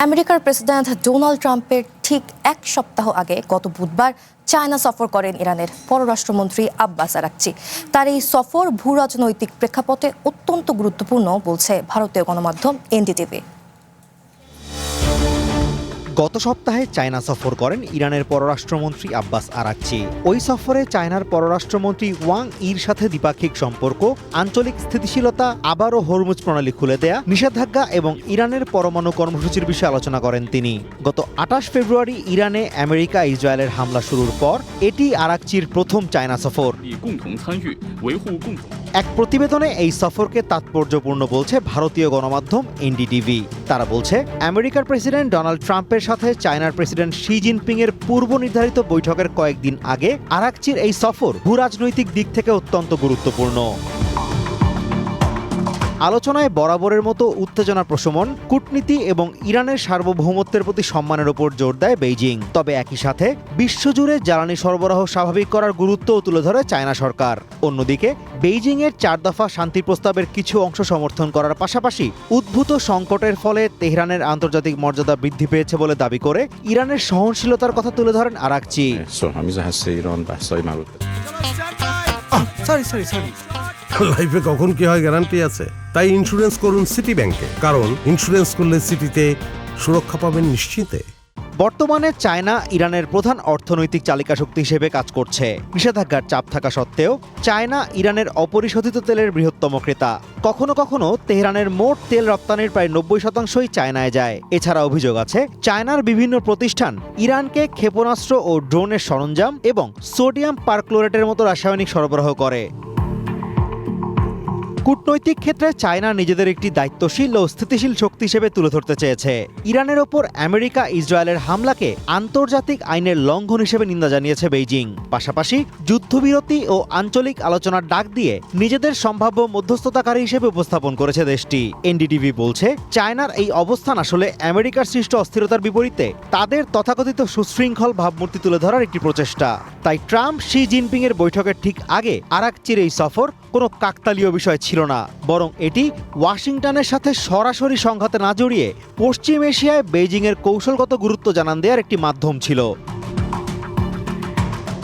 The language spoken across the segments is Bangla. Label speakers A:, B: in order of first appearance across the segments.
A: আমেরিকার প্রেসিডেন্ট ডোনাল্ড ট্রাম্পের ঠিক এক সপ্তাহ আগে গত বুধবার চায়না সফর করেন ইরানের পররাষ্ট্রমন্ত্রী আব্বাস আরাকচি। তার এই সফর ভূরাজনৈতিক প্রেক্ষাপটে অত্যন্ত গুরুত্বপূর্ণ বলছে ভারতীয় গণমাধ্যম এনডিটিভি।
B: গত সপ্তাহে চায়না সফর করেন ইরানের পররাষ্ট্রমন্ত্রী আব্বাস আরাকচি। ওই সফরে চায়নার পররাষ্ট্রমন্ত্রী ওয়াং ইর সাথে দ্বিপাক্ষিক সম্পর্ক, আঞ্চলিক স্থিতিশীলতা, আবারও হরমুজ প্রণালী খুলে দেয়া, নিষেধাজ্ঞা এবং ইরানের পরমাণু কর্মসূচির বিষয়ে আলোচনা করেন তিনি। গত ২৮ ফেব্রুয়ারি ইরানে আমেরিকা ইসরায়েলের হামলা শুরুর পর এটি আরাকচির প্রথম চায়না সফর। এক প্রতিবেদনে এই সফরকে তাৎপর্যপূর্ণ বলছে ভারতীয় গণমাধ্যম এনডিটিভি। তারা বলছে, আমেরিকার প্রেসিডেন্ট ডোনাল্ড ট্রাম্পের সাথে চায়নার প্রেসিডেন্ট শি জিনপিং এর পূর্ব নির্ধারিত বৈঠকের কয়েকদিন আগে আরাকচির এই সফর ভূরাজনৈতিক দিক থেকে অত্যন্ত গুরুত্বপূর্ণ। আলোচনায় বরাবরের মতো উত্তেজনা প্রশমন, কূটনীতি এবং ইরানের সার্বভৌমত্বের প্রতি সম্মানের উপর জোর দেয় বেইজিং। তবে একই সাথে বিশ্বজুড়ে জ্বালানি সরবরাহ স্বাভাবিক করার গুরুত্বও তুলে ধরে চায়না সরকার। অন্যদিকে বেইজিংয়ের ৪ দফা শান্তি প্রস্তাবের কিছু অংশ সমর্থন করার পাশাপাশি উদ্ভূত সংকটের ফলে তেহরানের আন্তর্জাতিক মর্যাদা বৃদ্ধি পেয়েছে বলে দাবি করে ইরানের সহনশীলতার কথা তুলে ধরেন আরাকচি।
C: লাইফে কখন কি হয় গ্যারান্টি আছে, তাই ইন্স্যুরেন্স করুন সিটি ব্যাংকে, কারণ ইন্স্যুরেন্স করলে সিটিতে সুরক্ষা পাবেন নিশ্চিতে।
B: বর্তমানে চায়না ইরানের প্রধান অর্থনৈতিক চালিকা শক্তি হিসেবে কাজ করছে। নিষেধাজ্ঞার চাপ থাকা সত্ত্বেও চায়না ইরানের অপরিশোধিত তেলের বৃহত্তম ক্রেতা। কখনো কখনো তেহরানের মোট তেল রপ্তানির প্রায় ৯০% চায়নায় যায়। এছাড়া অভিযোগ আছে, চায়নার বিভিন্ন প্রতিষ্ঠান ইরানকে ক্ষেপণাস্ত্র ও ড্রোনের সরঞ্জাম এবং সোডিয়াম পারক্লোরেটের মতো রাসায়নিক সরবরাহ করে। কূটনৈতিক ক্ষেত্রে চায়না নিজেদের একটি দায়িত্বশীল ও স্থিতিশীল শক্তি হিসেবে তুলে ধরতে চেয়েছে। ইরানের ওপর আমেরিকা ইসরায়েলের হামলাকে আন্তর্জাতিক আইনের লঙ্ঘন হিসেবে নিন্দা জানিয়েছে বেইজিং। পাশাপাশি যুদ্ধবিরতি ও আঞ্চলিক আলোচনার ডাক দিয়ে নিজেদের সম্ভাব্য মধ্যস্থতাকারী হিসেবে উপস্থাপন করেছে দেশটি। এনডিটিভি বলছে, চায়নার এই অবস্থান আসলে আমেরিকার সৃষ্ট অস্থিরতার বিপরীতে তাদের তথাকথিত সুশৃঙ্খল ভাবমূর্তি তুলে ধরার একটি প্রচেষ্টা। তাই ট্রাম্প শি জিনপিং এর বৈঠকের ঠিক আগে আরাকচির এই সফর কোনো কাকতালীয় বিষয় ছিল না, বরং এটি ওয়াশিংটনের সাথে সরাসরি সংঘাতে না জড়িয়ে পশ্চিম এশিয়ায় বেইজিংয়ের কৌশলগত গুরুত্ব জানান দেওয়ার একটি মাধ্যম ছিল।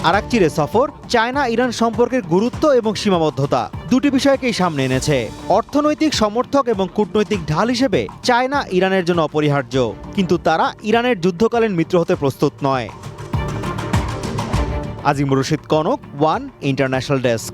B: আরাকচির সফর চায়না ইরান সম্পর্কের গুরুত্ব এবং সীমাবদ্ধতা দুটি বিষয়কেই সামনে এনেছে। অর্থনৈতিক সমর্থক এবং কূটনৈতিক ঢাল হিসেবে চায়না ইরানের জন্য অপরিহার্য, কিন্তু তারা ইরানের যুদ্ধকালীন মিত্র হতে প্রস্তুত নয়। Azimur Rashid Kanak, one international desk.